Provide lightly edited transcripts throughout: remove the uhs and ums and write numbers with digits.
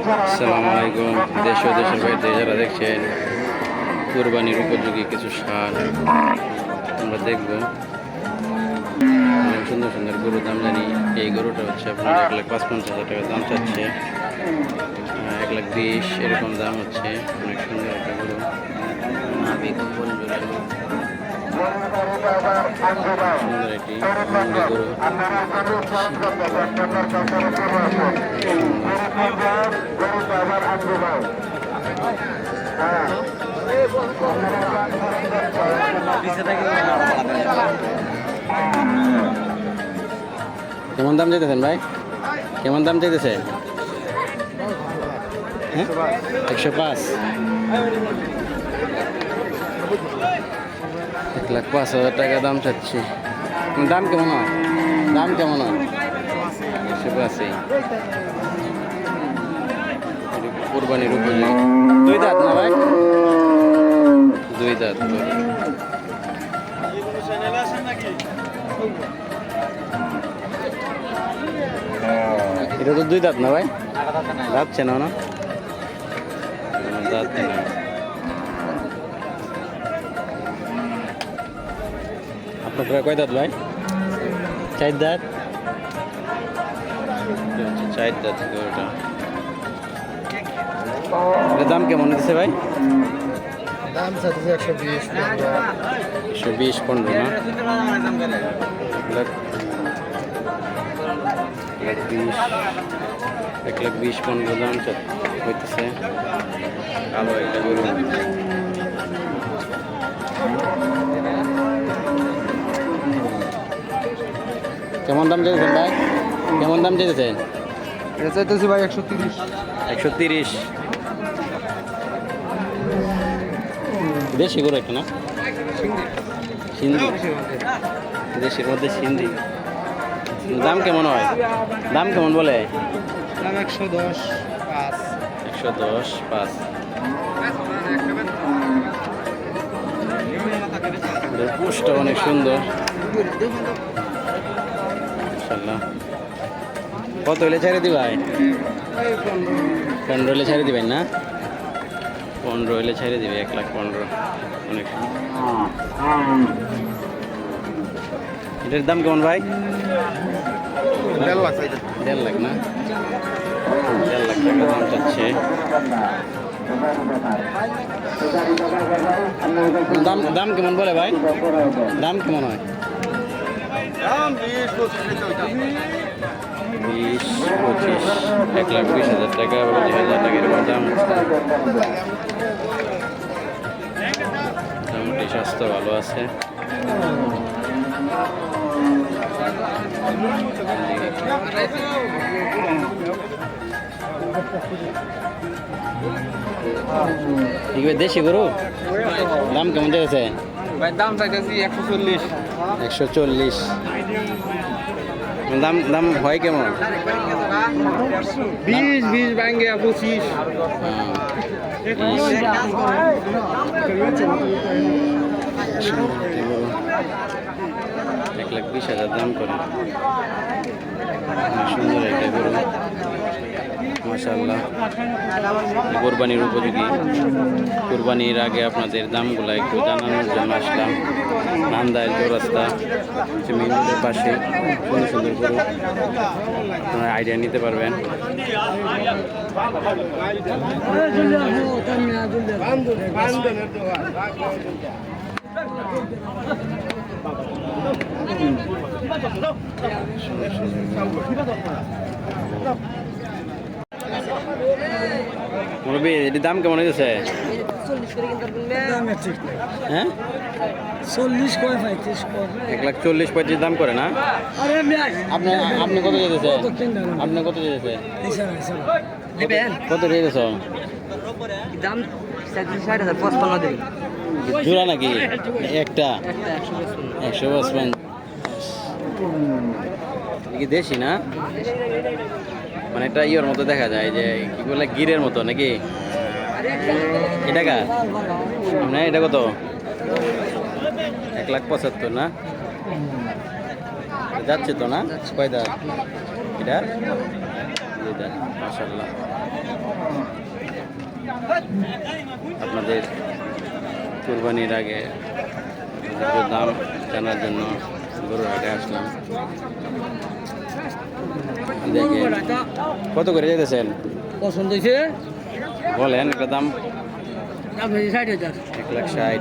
আসসালামু আলাইকুম। দেশ ও দেশের বাইরে যারা দেখছেন কুরবানির উপযোগী কিছু সার আমরা দেখব। অনেক সুন্দর সুন্দর গরুর দাম জানি। এই গরুটা হচ্ছে আপনার 1,55,000 টাকা দাম চাচ্ছে, 1,20,000 এরকম দাম হচ্ছে। অনেক সুন্দর একটা গরু, নাভি কম্বল জোড়ানো সুন্দর একটি গরু। কেমন দাম চাইতেছেন ভাই? কেমন দাম চাইতেছে? 105। 1,05,000 টাকা দাম চাচ্ছি। দাম কেমন হয়? দাম কেমন হয়? 185। কুরবানির উপযোগী। 2 দাঁত না ভাই? 2 দাঁত। এটা তো 2 দাঁত না ভাই? যাচ্ছে না না? দাঁত না। আপনার প্রায় কয় দাঁত ভাই? 4 দাঁত। 4 দাঁত গরুটা। এটার দাম কেমন দিচ্ছে ভাই? দাম চাচ্ছে 120। 120-15 না? 1,20,15 দাম হইতেছে। কালো একটা গরু। কেমন দাম চাইতেছেন ভাই? কেমন দাম চাইতেছেন? এটা চাইতেছি ভাই 130। 130। দেশি গরু একটা না? সিন্ধি। দেশের মধ্যে সিন্ধি। দাম কেমন হয়? দাম কেমন বলে? দাম 110, 5। 110, 5। পোস্টটা অনেক সুন্দর। ইনশাল্লাহ। কত হলে ছেড়ে দিবাই? 15 হলে ছেড়ে দিবেন না? 15 হলে ছেড়ে দিবে। 1,15,000। অনেক এটার দাম কেমন ভাই? 1.5 লাখ। 1.5 লাখ না? 1.5 লাখ টাকা দাম চাচ্ছে। দাম দাম কেমন বলে ভাই? দাম কেমন হয়? দাম 20-25। 20-25। 1,20,000 টাকা, 20,000 টাকা এরকম দাম। মোটামুটি স্বাস্থ্য ভালো আছে। দেশি গরু দাম কেমন চাইছে ভাই? দাম চাইতেছি 140। 140। দাম দাম হয় কেমন? 20 ভাঙ্গে 25। 1,20,000 দাম করে। সুন্দর একটা গরু, মাশাআল্লাহ। কোরবানির উপযোগী। কোরবানির আগে আপনাদের দামগুলো একটু জানানোর জন্য আসলাম। নান্দাইল চৌরাস্তা মেইনের পাশে সুন্দর সুন্দর গরু আপনারা আইডিয়া নিতে পারবেন। মুরব্বী, এটির দাম কেমন হয়েছে? হ্যাঁ, 1,40,35 দাম করে না? আপনি আপনি কত যেতেছে? আপনি কত যেতেছে? কত যেতেছ? দাম 60,55 দেবে। জোড়া নাকি একটা? 155। কি দেশি না? মানে একটা ইয়ের মতো দেখা যায়, যে কি বলে গিরের মতো নাকি? এটা কা না? এটা কত? 1,75,000 না? যাচ্ছে তো না? কয় দাঁত এটা? দেন মাশাআল্লাহ। আপনাদের কুরবানির আগে গরুর দাম জানার জন্য গরুর হাটে আসলাম। দেখেন কত করে যেতেছেন পছন্দ হয়েছে বলেন একটা দাম। দাম হয়েছে 60,000। 1,60,000।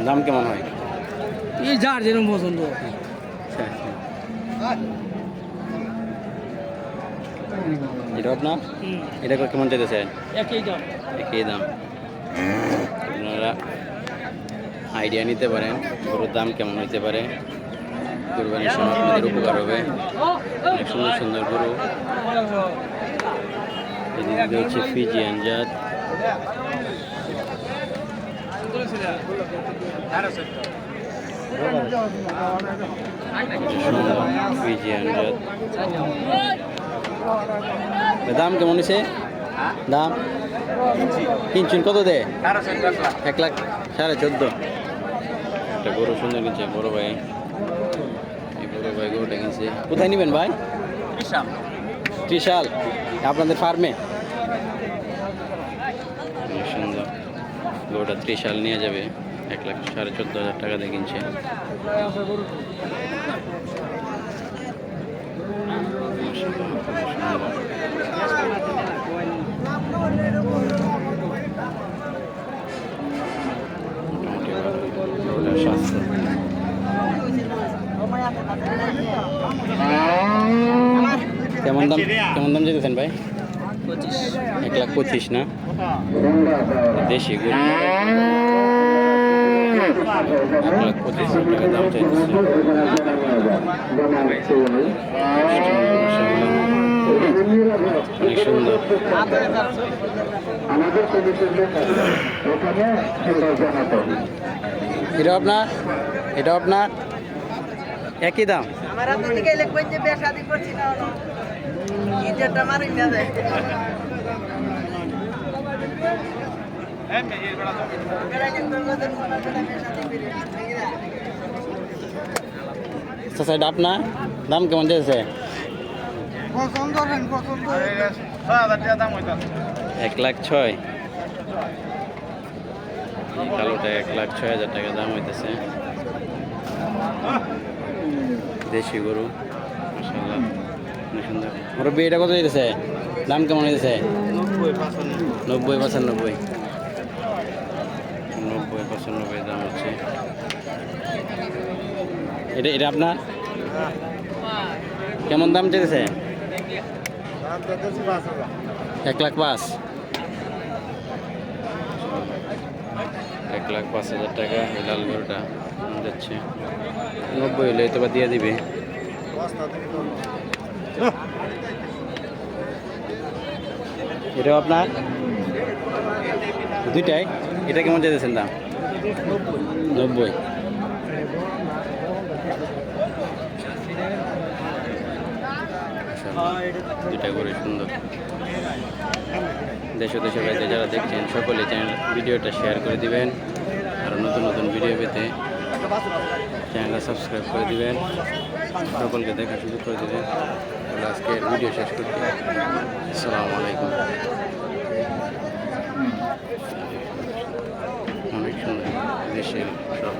দাম কেমন হয়? এই যার যেরকম পছন্দ। এটা আপনার এটা কেমন চাইতেছেন? একই দাম। একই দাম। আপনারা আইডিয়া নিতে পারেন গরুর দাম কেমন হইতে পারে। কুরবানির সময় আপনাদের উপকার হবে। অনেক সুন্দর সুন্দর গরু। এদিকে হচ্ছে ফিজিয়ান জাত। ফিজিয়ান জাত। দাম কেমন হয়েছে? দাম কিনছেন কত দে? 1,14,500। একটা গরু সুন্দর কিনছে বড় ভাই। এই বড় ভাই গরুটা কিনছে। কোথায় নেবেন ভাই? ত্রিশাল আপনাদের ফার্মে। অনেক সুন্দর গরুটা ত্রিশাল নিয়ে যাবে। 1,14,500 টাকা দিয়ে কিনছে। কেমন দাম যেতেছেন ভাই? 1,25,000 না? দেশি গরু 1,25,000 টাকা দাম চাইতেছে। অনেক সুন্দর। এটা আপনার একই দাম। এটা আপনার দাম কেমন চাইছে? 1,06,000। কালোটা 1,06,000 টাকা দাম হইতেছে। দেশি গরু মাশাআল্লাহ অনেক সুন্দর। মুরব্বি এটা কত হইতেছে? দাম কেমন হইতেছে? 90-95। 90-95 দাম হচ্ছে। এটা আপনার কেমন দাম চাইতেছে? 1,05,000। 1,05,000 টাকা এই লাল গরুটা যাচ্ছে। 90 হলে তো বা দিয়ে দিবে। এটাও আপনার দুইটাই। এটা কেমন চাইতেছেন দাম? 90। দুইটা করে সুন্দর। দেশ ও দেশের বাইরে যারা দেখছেন সকলে ভিডিওটা শেয়ার করে দিবেন। আরও নতুন নতুন ভিডিও পেতে চ্যানেলটা সাবস্ক্রাইব করে দিবেন। সকলকে দেখার সুযোগ করে দিবেন। আজকের ভিডিও শেষ করতে আসসালামু আলাইকুম। অনেক সুন্দর দেশের সব।